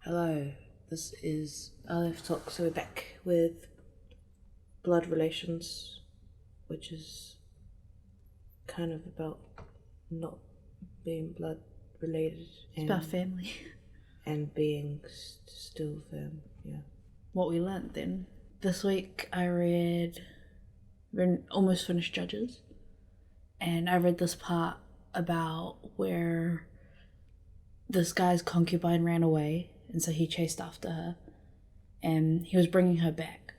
Hello, this is Aleph Talk, so we're back with blood relations, which is kind of about not being blood related. It's about family. And being still fam, yeah. What we learnt then. This week we're almost finished Judges, and I read this part about where this guy's concubine ran away, and so he chased after her, and he was bringing her back.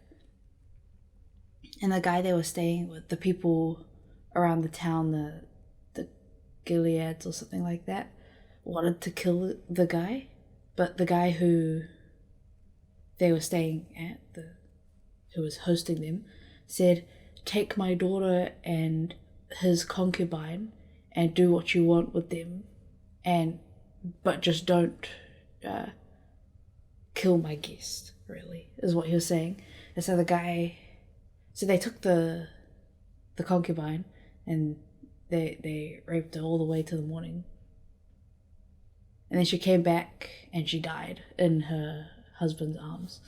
And the guy they were staying with, the people around the town, the Gileads or something like that, wanted to kill the guy, but the guy who they were staying at, who was hosting them, said, "Take my daughter and his concubine and do what you want with them, but just don't kill my guest," really, is what he was saying. And so they took the concubine and they raped her all the way to the morning. And then she came back and she died in her husband's arms.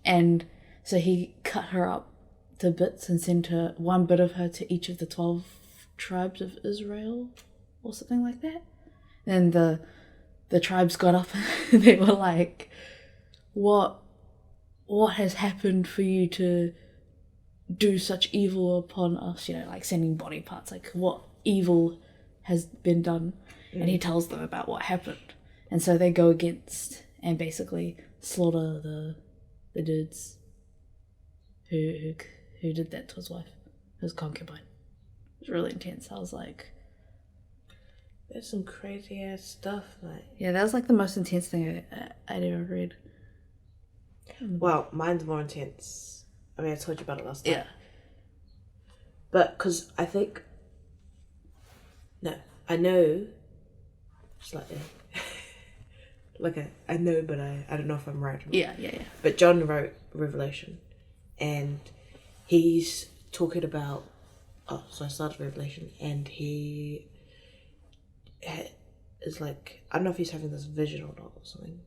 And so he cut her up to bits and sent her one bit of her to each of the 12 tribes of Israel or something like that. And the tribes got up and they were like, what has happened for you to do such evil upon us? You know, like sending body parts, like what evil has been done? And he tells them about what happened. And so they go against and basically slaughter the dudes who did that to his wife, his concubine. It was really intense. I was like, There's some crazy ass stuff, like. yeah, that was like the most intense thing I'd ever read. Well, mine's more intense. I mean, I told you about it last time. Yeah. But, because I think... No, I know... Slightly. I know, but I don't know if I'm right. Yeah. But John wrote Revelation, and he's talking about... Oh, so I started Revelation, and he is like... I don't know if he's having this vision or not, or something.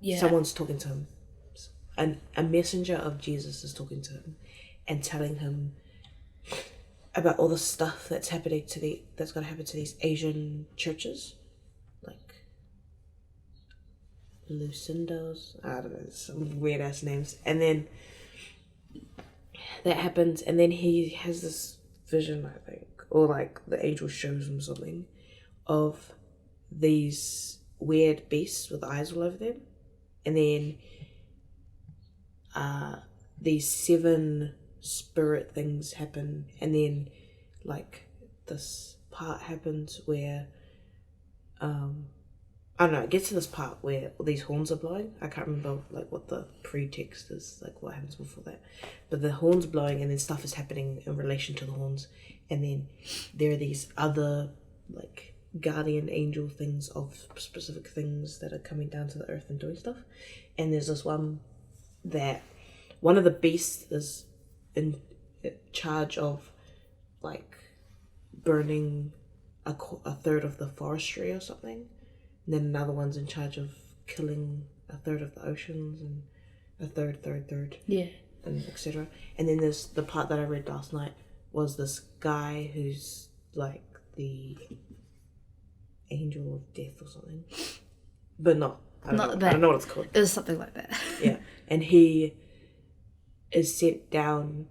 Yeah. Someone's talking to him. And a messenger of Jesus is talking to him and telling him about all the stuff that's going to happen to these Asian churches, like Lucinda's, I don't know, some weird ass names. And then that happens, and then he has this vision, I think, or like the angel shows him something of these weird beasts with eyes all over them, and then these 7 spirit things happen, and then like this part happens where I don't know, it gets to this part where these horns are blowing. I can't remember like what the pretext is, like what happens before that, but the horns blowing, and then stuff is happening in relation to the horns, and then there are these other like guardian angel things of specific things that are coming down to the earth and doing stuff. And there's this one that one of the beasts is in charge of like burning a third of the forestry or something, and then another one's in charge of killing a third of the oceans, and a third, Yeah. and etc. And then there's the part that I read last night was this guy who's like the angel of death or something, but I don't know what it's called. It was something like that. Yeah, and he is sent down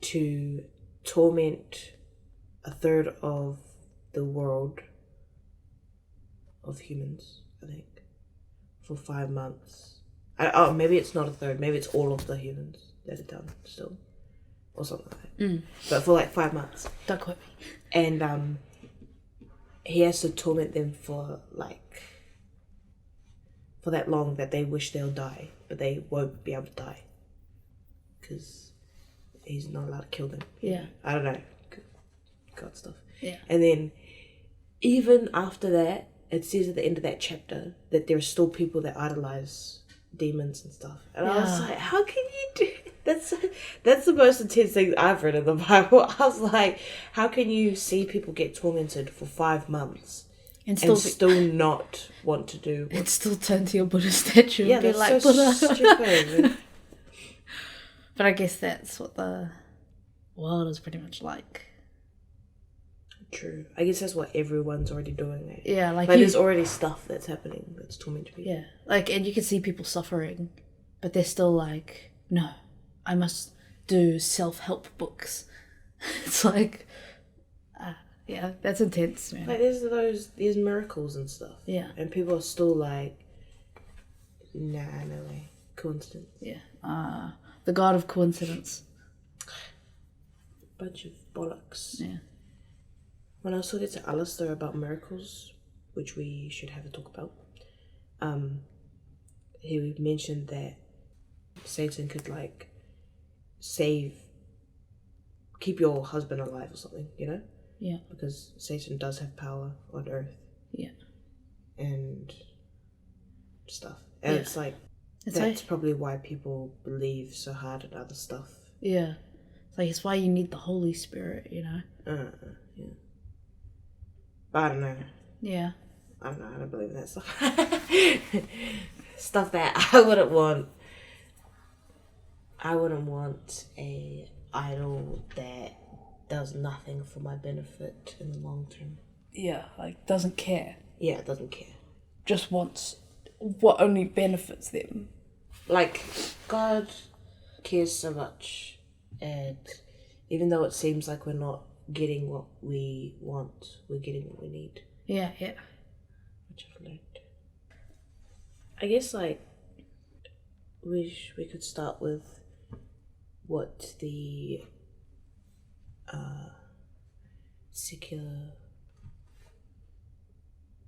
to torment a third of the world of humans, I think, for 5 months. Maybe it's not a third, maybe it's all of the humans that are done still, or something like that. But for like 5 months. Don't quote me. And he has to torment them for that long that they wish they'll die, but they won't be able to die because he's not allowed to kill them. Yeah. I don't know. God stuff. Yeah. And then even after that, it says at the end of that chapter that there are still people that idolize demons and stuff. And I was like, how can you do that's the most intense thing I've read in the Bible. I was like, how can you see people get tormented for 5 months And and still not want to do. And still turn to your Buddha statue Yeah, and be that's like, so Buddha. stupid. But I guess that's what the world is pretty much like. True. I guess that's what everyone's already doing. Eh? Yeah, like there's already stuff that's happening that's tormenting people. Yeah, like, and you can see people suffering, but they're still like, no, I must do self-help books. It's like, yeah, that's intense, man. Like there's miracles and stuff. Yeah. And people are still like, nah, no way. Coincidence. Yeah. The god of coincidence. Bunch of bollocks. Yeah. When I was talking to Alistair about miracles, which we should have a talk about, he mentioned that Satan could like keep your husband alive or something, you know? Yeah. Because Satan does have power on earth. Yeah. And stuff. And it's like, that's probably why people believe so hard in other stuff. Yeah. It's like, it's why you need the Holy Spirit, you know? Yeah. But I don't know. Yeah. I don't know. I don't believe in that stuff. Stuff that I wouldn't want. I wouldn't want a idol that does nothing for my benefit in the long term. Yeah, like, doesn't care. Yeah, it doesn't care. Just wants what only benefits them. Like, God cares so much, and even though it seems like we're not getting what we want, we're getting what we need. Yeah. Which I've learned. I guess, like, we could start with what the secular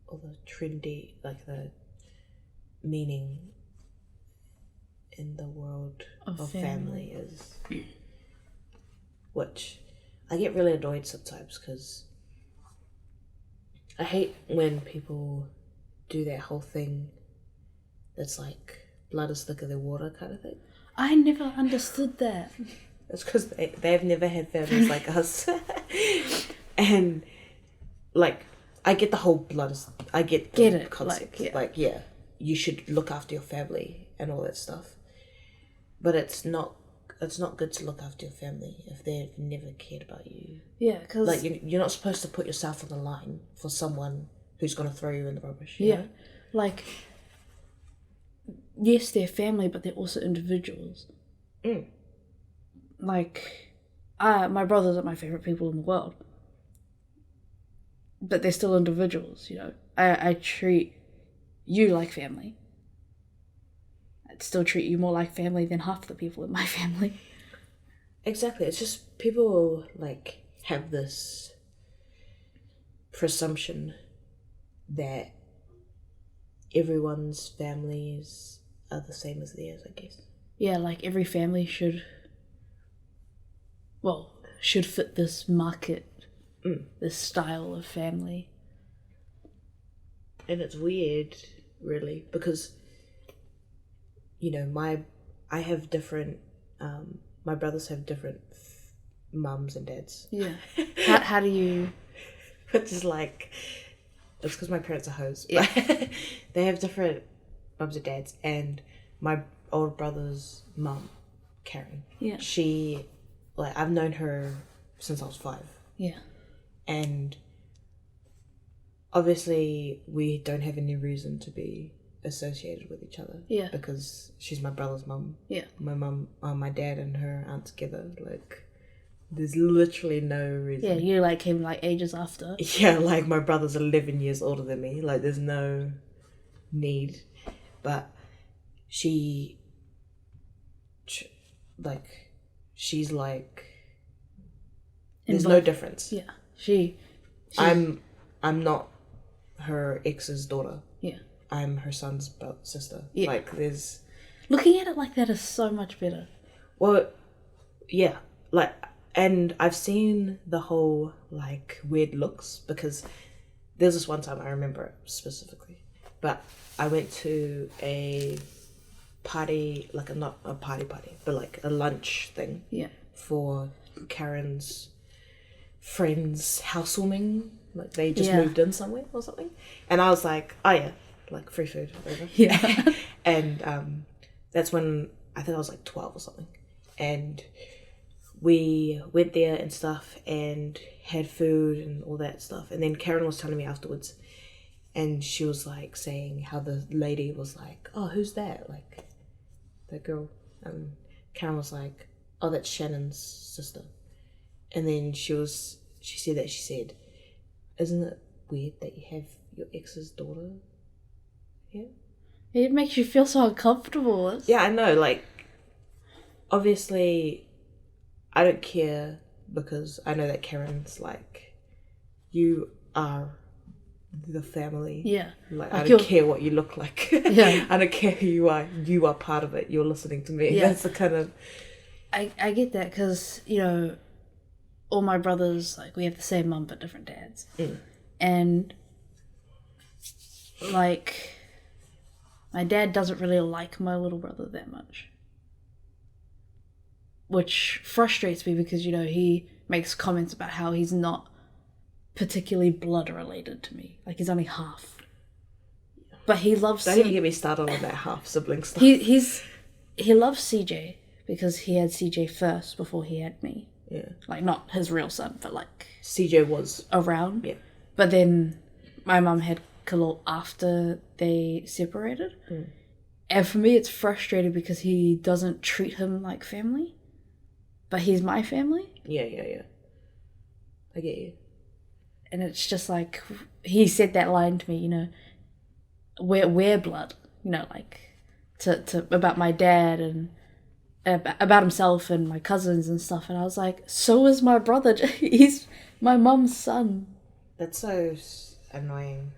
or the trendy, like the meaning in the world of family is. Which I get really annoyed sometimes because I hate when people do that whole thing that's like blood is thicker than water kind of thing. I never understood that. It's because they've never had families like us. And like, I get the whole blood is, I get the concept. Like, yeah, you should look after your family and all that stuff. But it's not good to look after your family if they've never cared about you. Yeah, because like, you're not supposed to put yourself on the line for someone who's going to throw you in the rubbish. You know? Like, yes, they're family, but they're also individuals. Like, my brothers are my favorite people in the world, but they're still individuals. You know, I treat you like family. I'd still treat you more like family than half the people in my family. Exactly. It's just people like have this presumption that everyone's families are the same as theirs, I guess. Yeah, like every family should fit this market, this style of family. And it's weird, really, because, you know, I have different, my brothers have different mums and dads. Yeah. How do you... Which is like, it's because my parents are hoes. Yeah. They have different mums and dads, and my old brother's mum, Karen. Yeah. She, like, I've known her since I was 5. Yeah. And obviously we don't have any reason to be associated with each other. Yeah. Because she's my brother's mum. Yeah. My dad and her aren't together. Like, there's literally no reason. Yeah, you like came like ages after. Yeah, like my brother's 11 years older than me. Like, there's no need. But she's like, there's no difference. Yeah. I'm not her ex's daughter. Yeah. I'm her son's sister. Yeah. Like, there's... Looking at it like that is so much better. Well, yeah. Like, and I've seen the whole, like, weird looks, because there's this one time I remember it specifically. But I went to a party, like, not a party, but like a lunch thing. Yeah. For Karen's friend's housewarming, Like they just Yeah. moved in somewhere or something. And I was like, oh yeah, like free food, whatever. Yeah. And that's when I think I was like 12 or something. And we went there and stuff and had food and all that stuff. And then Karen was telling me afterwards, and she was like saying how the lady was like, oh, who's that? Like, that girl. And Karen was like, oh, that's Shannon's sister. And then she said, isn't it weird that you have your ex's daughter here? It makes you feel so uncomfortable. Yeah, I know. Like, obviously, I don't care because I know that Karen's like, you are the family. Yeah. Like, Like I don't care what you look like. Yeah. I don't care who you are. You are part of it. You're listening to me. Yeah. That's the kind of... I get that because, you know, all my brothers, like, we have the same mum but different dads. And, like, my dad doesn't really like my little brother that much. Which frustrates me because, you know, he makes comments about how he's not particularly blood related to me. Like, he's only half. But he loves... Don't even get me started on that half-sibling stuff. He loves CJ because he had CJ first before he had me. Yeah. Like, not his real son, but, like... CJ was... around. Yeah. But then my mum had Khalil after they separated. And for me, it's frustrating because he doesn't treat him like family. But he's my family. Yeah. I get you. And it's just like, he said that line to me, you know, we're blood, you know, like, to about my dad and about himself and my cousins and stuff. And I was like, so is my brother. He's my mum's son. That's so annoying.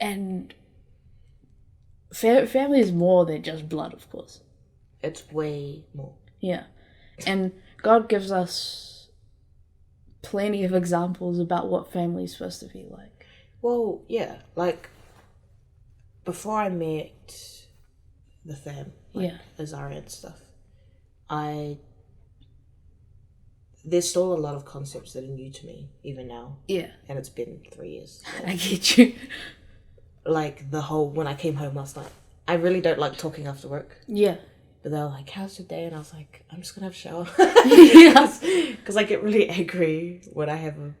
And family is more than just blood, of course. It's way more. Yeah. And God gives us plenty of examples about what family is supposed to be like. Well, yeah. Like, before I met the fam, like Azara and stuff, there's still a lot of concepts that are new to me, even now. Yeah. And it's been 3 years. So. I get you. Like, the whole, when I came home last night, I really don't like talking after work. Yeah. But they were like, how's your day? And I was like, I'm just going to have a shower. Yeah. Because I get really angry when I have a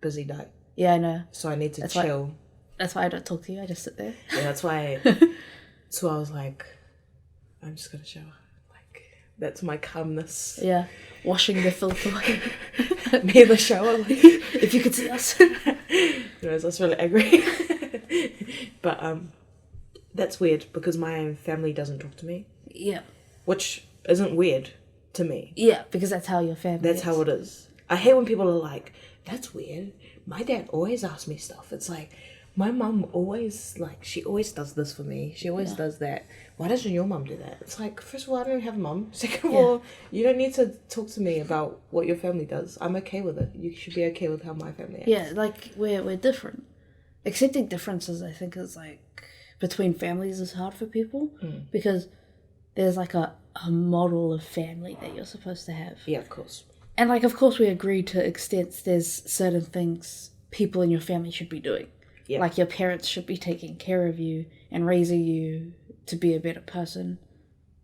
busy night. Yeah, I know. So I need to chill. That's why I don't talk to you. I just sit there. Yeah, that's why. So I was like, I'm just going to shower. Like, that's my calmness. Yeah. Washing the filth away. Near the shower. Like, if you could see us. Anyways, I was really angry. But that's weird because my family doesn't talk to me. Yeah. Which isn't weird to me. Yeah, because that's how your family That's is. how it is. I hate when people are like, that's weird. My dad always asks me stuff. It's like, my mum always, like, she always does this for me. She always does that. Why doesn't your mum do that? It's like, first of all, I don't have a mum. Second of all, you don't need to talk to me about what your family does. I'm okay with it. You should be okay with how my family acts. Yeah, like, we're different. Accepting differences, I think, is, like, between families is hard for people. Because there's, like, a model of family that you're supposed to have. Yeah, of course. And, like, of course we agree to extents there's certain things people in your family should be doing. Yeah. Like, your parents should be taking care of you and raising you to be a better person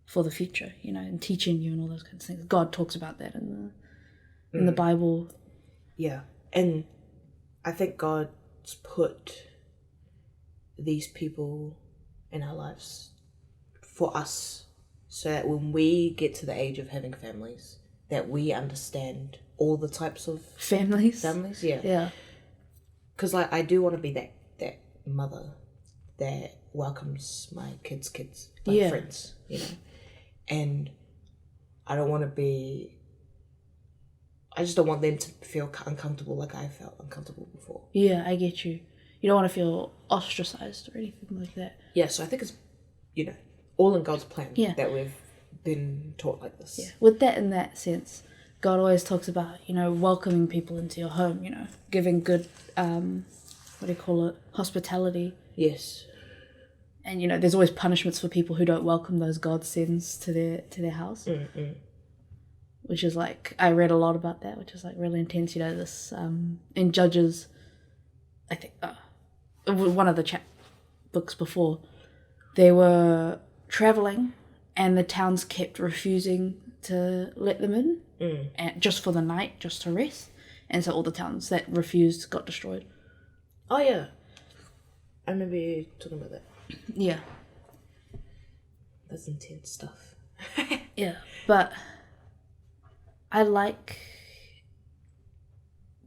for the future, you know, and teaching you and all those kinds of things. God talks about that in the Bible. Yeah. And I think God's put these people in our lives for us so that when we get to the age of having families, that we understand all the types of Families. Yeah. Yeah. Because, like, I do want to be that mother that welcomes my kids' like friends, you know. And I don't want to be... I just don't want them to feel uncomfortable like I felt uncomfortable before. Yeah, I get you. You don't want to feel ostracized or anything like that. Yeah, so I think it's, you know, all in God's plan that we've been taught like this. Yeah. With that, in that sense, God always talks about, you know, welcoming people into your home, you know, giving good, hospitality. Yes. And, you know, there's always punishments for people who don't welcome those God sends to their house. which is like, I read a lot about that, which is like really intense. You know, this in Judges, I think one of the books before, they were traveling and the towns kept refusing to let them in, and just for the night, just to rest, and so all the towns that refused got destroyed. Oh yeah, I remember you talking about that. Yeah, that's intense stuff. Yeah, but I like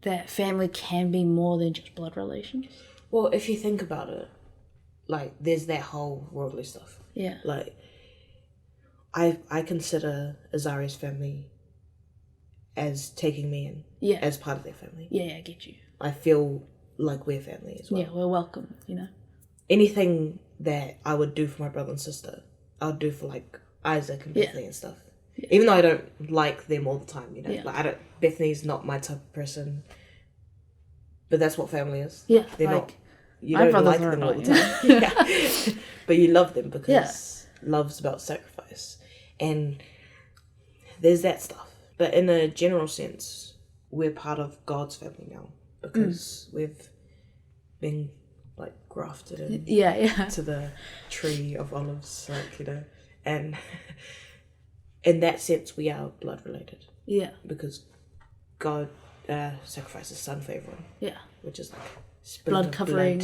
that family can be more than just blood relations. Well, if you think about it, like, there's that whole worldly stuff. Yeah. Like, I consider Azaria's family as taking me in, as part of their family. Yeah, I get you. I feel like we're family as well. Yeah, we're welcome, you know. Anything that I would do for my brother and sister, I would do for, like, Isaac and Bethany and stuff. Yeah. Even though I don't like them all the time, you know. Yeah. Like, Bethany's not my type of person, but that's what family is. Yeah, they're like, not. You don't like them all the time. Yeah. But you love them because love's about sacrifice. And there's that stuff. But in a general sense, we're part of God's family now because we've been, like, grafted in to the tree of olives, like, you know. And in that sense, we are blood related. Yeah. Because God sacrificed his son for everyone. Yeah. Which is like blood covering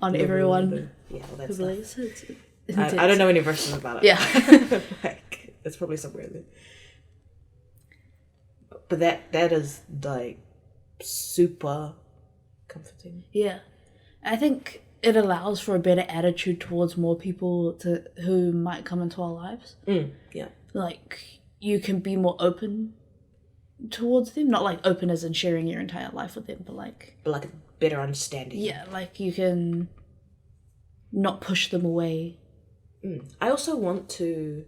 on everyone. Yeah, all that stuff. I don't know any verses about it. Yeah. Like, it's probably somewhere in there. But that is, like, super comforting. Yeah. I think it allows for a better attitude towards more people who might come into our lives. Yeah. Like, you can be more open towards them. Not, like, open as in sharing your entire life with them, but, like... But, like, a better understanding. Yeah, like, you can not push them away. I also want to...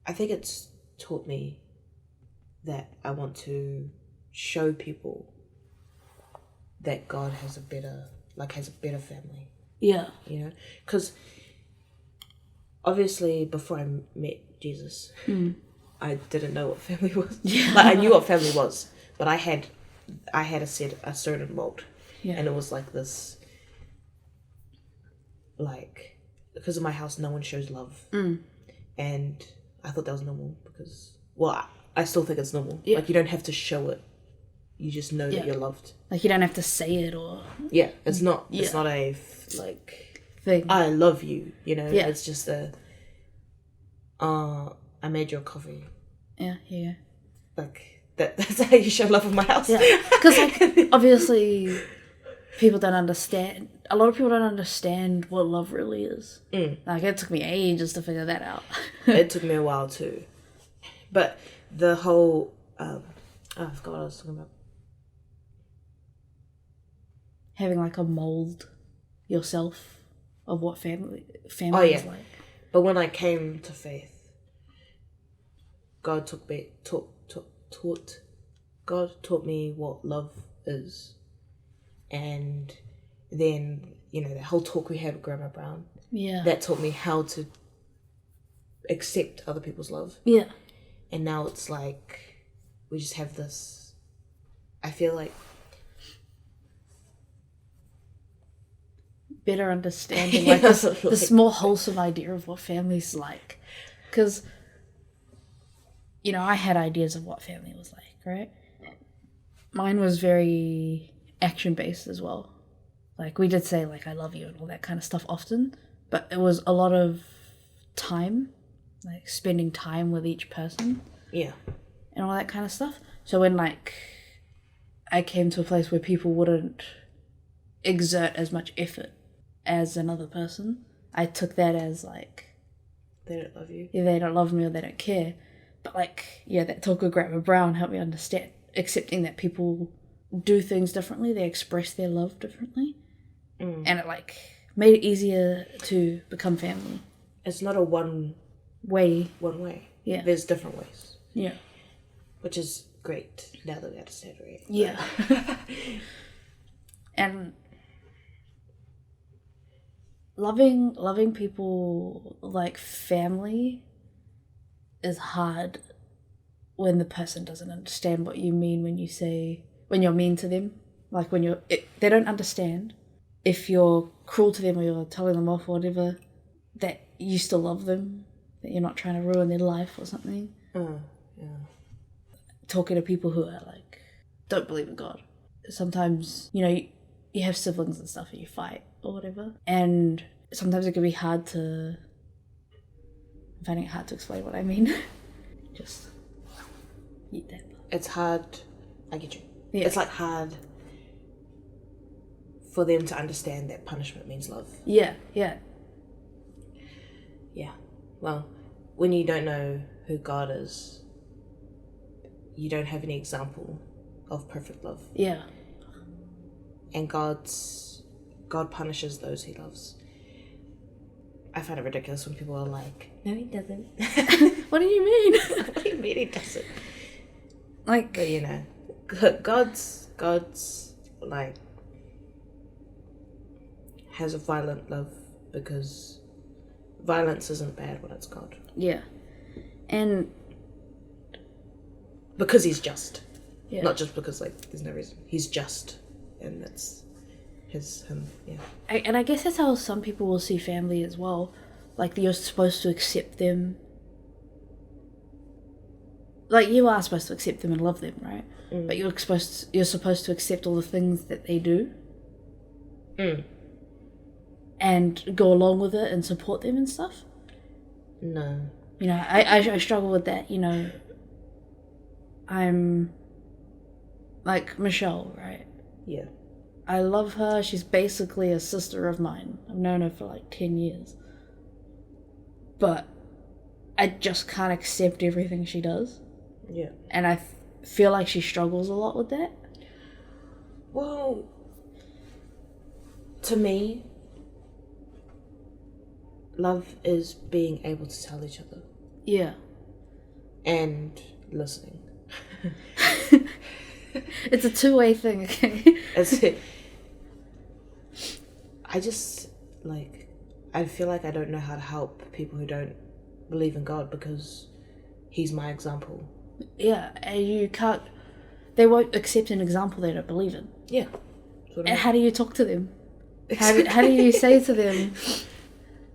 I think it's taught me that I want to show people that God has a better family. Yeah. You know? Because obviously before I met Jesus, I didn't know what family was. Yeah. Like, I knew what family was, but I had a certain mold. Yeah. And it was like this, like, because of my house, no one shows love. And I thought that was normal because, well, I still think it's normal. Yeah. Like, you don't have to show it. You just know that you're loved. Like, you don't have to say it or... Yeah, it's not a, like... thing. I love you, you know? Yeah. It's just I made your coffee. Yeah, yeah. Like, that's how you show love in my house. Yeah, because, like, obviously, people don't understand... A lot of people don't understand what love really is. Like, it took me ages to figure that out. It took me a while, too. But the whole... I forgot what I was talking about. Having, like, a mold yourself of what family is like. But when I came to faith, God taught me what love is. And then, you know, the whole talk we had with Grandma Brown, that taught me how to accept other people's love. Yeah. And now it's like, we just have this, I feel like, better understanding, like this more wholesome idea of what family's like. Because, you know, I had ideas of what family was like, right? Mine was very action-based as well. Like, we did say, like, I love you and all that kind of stuff often, but it was a lot of time, like, spending time with each person. Yeah. And all that kind of stuff. So when, like, I came to a place where people wouldn't exert as much effort as another person, I took that as, like... They don't love you. Yeah, they don't love me or they don't care. But, like, yeah, that talk with Grandma Brown helped me understand, accepting that people do things differently, they express their love differently. And it, like, made it easier to become family. It's not a one way. Yeah. There's different ways. Yeah. Which is great, now that we understand it. Yeah. And loving people like family is hard when the person doesn't understand what you mean when you're mean to them. Like when they don't understand if you're cruel to them or you're telling them off or whatever, that you still love them, that you're not trying to ruin their life or something. Yeah. Talking to people who are like, don't believe in God. Sometimes, you have siblings and stuff and you fight or whatever. And sometimes it can be hard to... I'm finding it hard to explain what I mean. Just eat that. It's hard. I get you. Yeah. It's like hard for them to understand that punishment means love. Yeah. Yeah. Well, when you don't know who God is, you don't have any example of perfect love. Yeah. And God punishes those he loves. I find it ridiculous when people are like, no, he doesn't. What do you mean? What do you mean he doesn't? Like... But God's like has a violent love because violence isn't bad when it's God. Yeah. And... because he's just. Yeah. Not just because, there's no reason. He's just. And that's him, yeah. And I guess that's how some people will see family as well. Like, you're supposed to accept them. Like, you are supposed to accept them and love them, right? Mm. But you're supposed to accept all the things that they do. Mm. And go along with it and support them and stuff. No. I struggle with that, I'm... like, Michelle, right? Yeah. I love her. She's basically a sister of mine. I've known her for 10 years. But I just can't accept everything she does. Yeah. And I feel like she struggles a lot with that. Well, to me, love is being able to tell each other. Yeah. And listening. It's a two-way thing, okay? I just, I feel like I don't know how to help people who don't believe in God because he's my example. Yeah, and you can't... They won't accept an example they don't believe in. Yeah. And how do you talk to them? How do you say to them,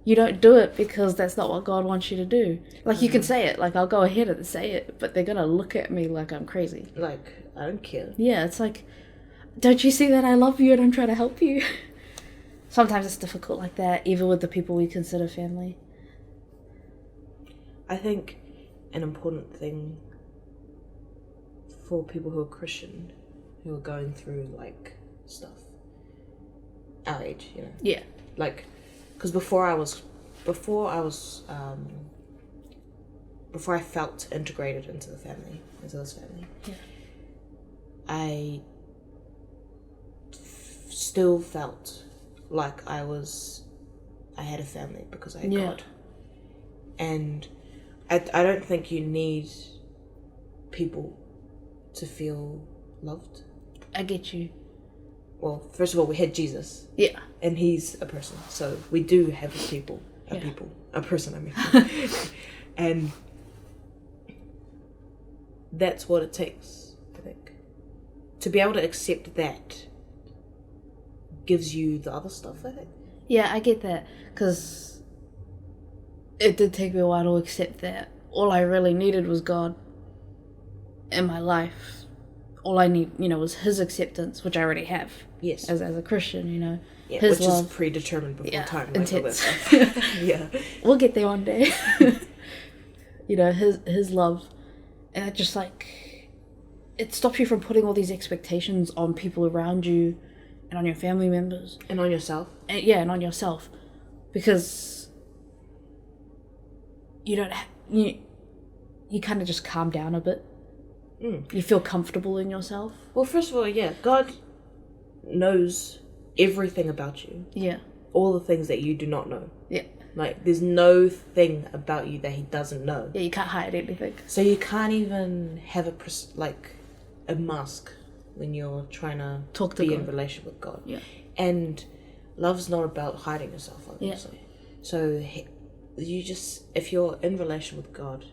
you don't do it because that's not what God wants you to do? You can say it, I'll go ahead and say it, but they're going to look at me like I'm crazy. I don't care. Yeah, it's don't you see that I love you and I'm trying to help you? Sometimes it's difficult like that, even with the people we consider family. I think an important thing for people who are Christian, who are going through, stuff, our age, Yeah. Because before I felt integrated into this family, Yeah. I still felt like I had a family because I had God. And I don't think you need people to feel loved. I get you. Well, first of all, we had Jesus. Yeah. And he's a person. So we do have a person, I mean. And that's what it takes, I think. To be able to accept that gives you the other stuff, I think. Yeah, I get that. Because it did take me a while to accept that all I really needed was God in my life. All I need, was his acceptance, which I already have. Yes. As a Christian, Yeah, his which love. is predetermined before time. Intense. All that stuff. Yeah. We'll get there one day. His love. And it just it stops you from putting all these expectations on people around you and on your family members. And on yourself. And on yourself. Because you don't... you kind of just calm down a bit. Mm. You feel comfortable in yourself. Well, first of all, yeah, God knows everything about you. Yeah. All the things that you do not know. Yeah. There's no thing about you that he doesn't know. Yeah, you can't hide anything. So you can't even have a mask when you're trying to talk to be God. in relation with God. Yeah. And love's not about hiding yourself, obviously. Yeah. So you just, if you're in relation with God,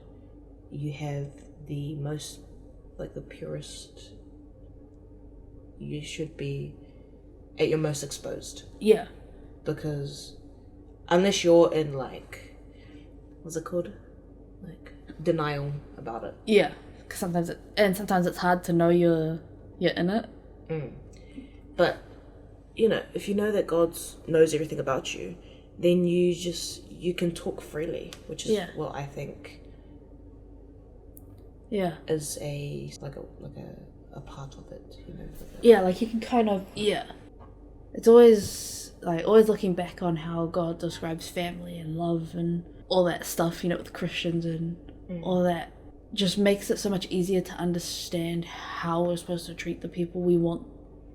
you have the most, like the purest, you should be at your most exposed. Yeah. Because unless you're in like, what's it called? Like denial about it. Yeah. Because sometimes it's hard to know you're in it. But, you know, if you know that God knows everything about you, then you can talk freely, which is what I think is a part of it, you know. Yeah, like you can kind of, it's always looking back on how God describes family and love and all that stuff, you know, with Christians and all that, just makes it so much easier to understand how we're supposed to treat the people we want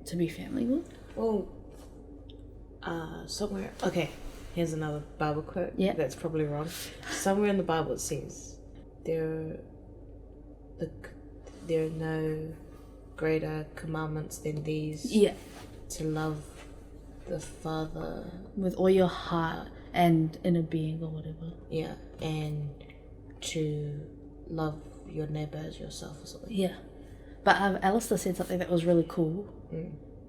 to be family with. Well, somewhere, okay, here's another Bible quote that's probably wrong. Somewhere in the Bible it says there are no greater commandments than these. Yeah. To love the Father with all your heart and inner being or whatever. Yeah, and to love your neighbour as yourself or something. Yeah. But Alistair said something that was really cool.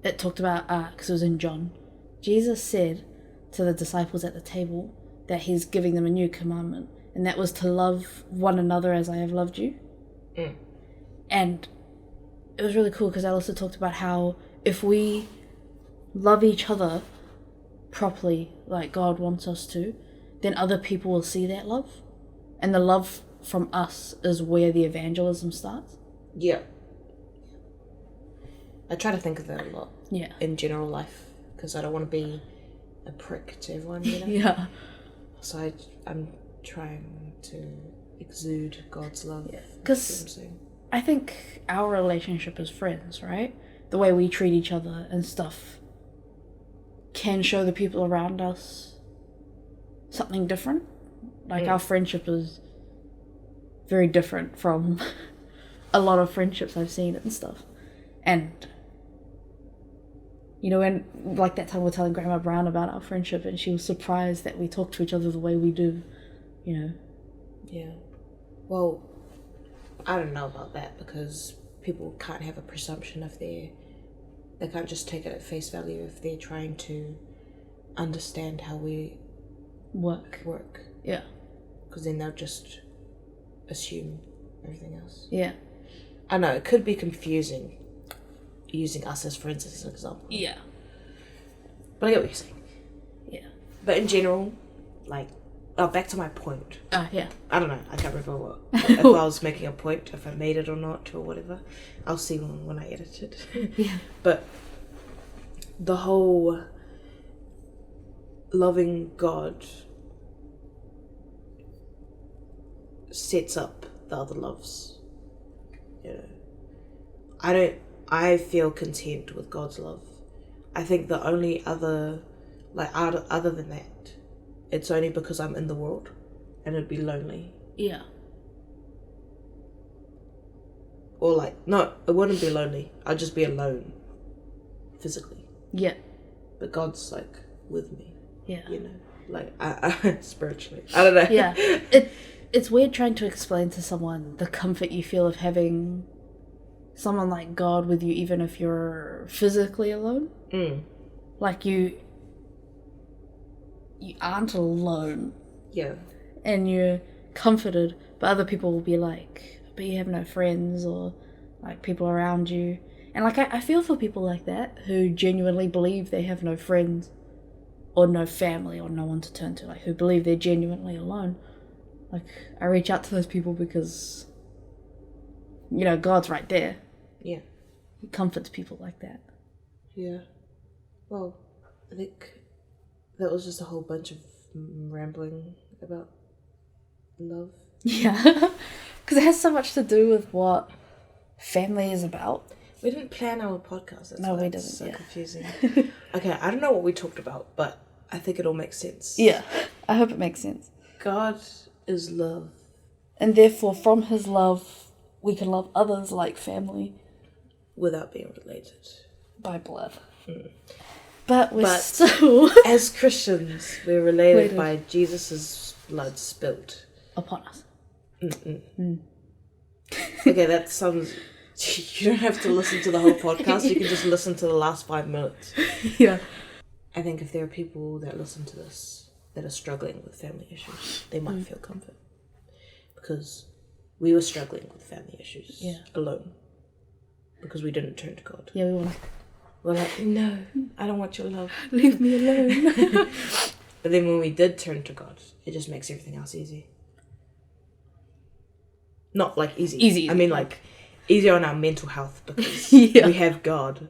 It talked about, because it was in John, Jesus said to the disciples at the table that he's giving them a new commandment, and that was to love one another as I have loved you. And it was really cool because Alistair talked about how if we love each other properly like God wants us to, then other people will see that love, and the love from us is where the evangelism starts. Yeah. I try to think of that a lot. Yeah. In general life, because I don't want to be a prick to everyone, you know? Yeah. So I'm trying to exude God's love. Yeah. Because I think our relationship as friends, right? The way we treat each other and stuff can show the people around us something different. Like our friendship is very different from a lot of friendships I've seen and stuff. And you know, when like that time we were telling Grandma Brown about our friendship and she was surprised that we talk to each other the way we do, you know. Yeah. Well, I don't know about that because people can't have a presumption if they can't just take it at face value if they're trying to understand how we work. Yeah. Because then they'll just assume everything else. Yeah. I know, it could be confusing using us as friends as an example. Yeah. But I get what you're saying. Yeah. But in general, like, back to my point. Yeah. I don't know, I can't remember if I was making a point, if I made it or not, or whatever. I'll see when I edit it. Yeah. But the whole loving God sets up the other loves. You know, I feel content with God's love. I think the only other, like, other than that, it's only because I'm in the world and it'd be lonely. Yeah. Or like, no, it wouldn't be lonely. I'd just be alone physically. Yeah. But God's like with me. Yeah. You know, like I spiritually. I don't know. Yeah. It's weird trying to explain to someone the comfort you feel of having someone like God with you, even if you're physically alone. Like you aren't alone. Yeah. And you're comforted, but other people will be like, but you have no friends or like people around you. And like I feel for people like that who genuinely believe they have no friends or no family or no one to turn to, like who believe they're genuinely alone. Like I reach out to those people because, you know, God's right there. Yeah. He comforts people like that. Yeah. Well, I think that was just a whole bunch of rambling about love. Yeah. Because it has so much to do with what family is about. We didn't plan our podcast. That's no, why we it's didn't. so confusing. Okay, I don't know what we talked about, but I think it all makes sense. Yeah. I hope it makes sense. God is love. And therefore, from his love, we can love others like family. Without being related. By blood. But still... as Christians, we're related by Jesus' blood spilled. Upon us. Okay, that sounds... You don't have to listen to the whole podcast. You can just listen to the last 5 minutes. Yeah. I think if there are people that listen to this that are struggling with family issues, they might feel comfort. Because we were struggling with family issues alone. Because we didn't turn to God. Yeah, We're like, no, I don't want your love. leave me alone. But then when we did turn to God, it just makes everything else easy. Not like easy. Easy. I mean like easier on our mental health because Yeah. we have God.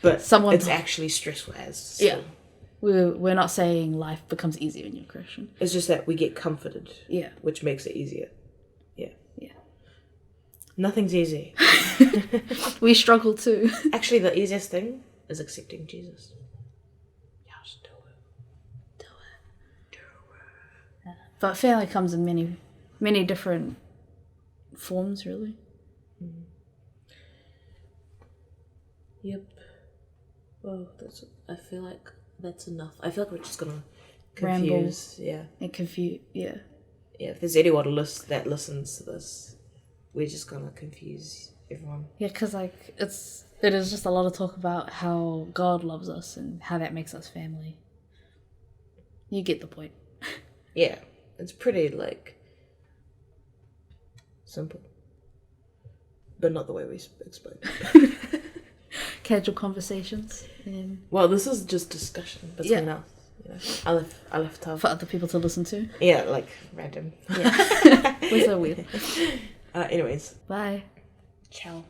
But it's actually stressful as still. Yeah. We're not saying life becomes easier when you're Christian. It's just that we get comforted. Yeah. Which makes it easier. Yeah. Yeah. Nothing's easy. We struggle too. Actually, the easiest thing is accepting Jesus. Just do it. Yeah. But family comes in many different forms, really. Yep. Well, I feel like that's enough. I feel like we're just gonna confuse. Ramble. Yeah. And confuse. Yeah. Yeah. If there's anyone that listens to this, we're just gonna confuse everyone. Yeah, because like it is just a lot of talk about how God loves us and how that makes us family. You get the point. Yeah, it's pretty like simple, but not the way we explain it. Casual conversations. Well, this is just discussion between us. You know, Aleph Tav. For other people to listen to. Yeah, like random. Yeah. We're so weird. Anyways. Bye. Ciao.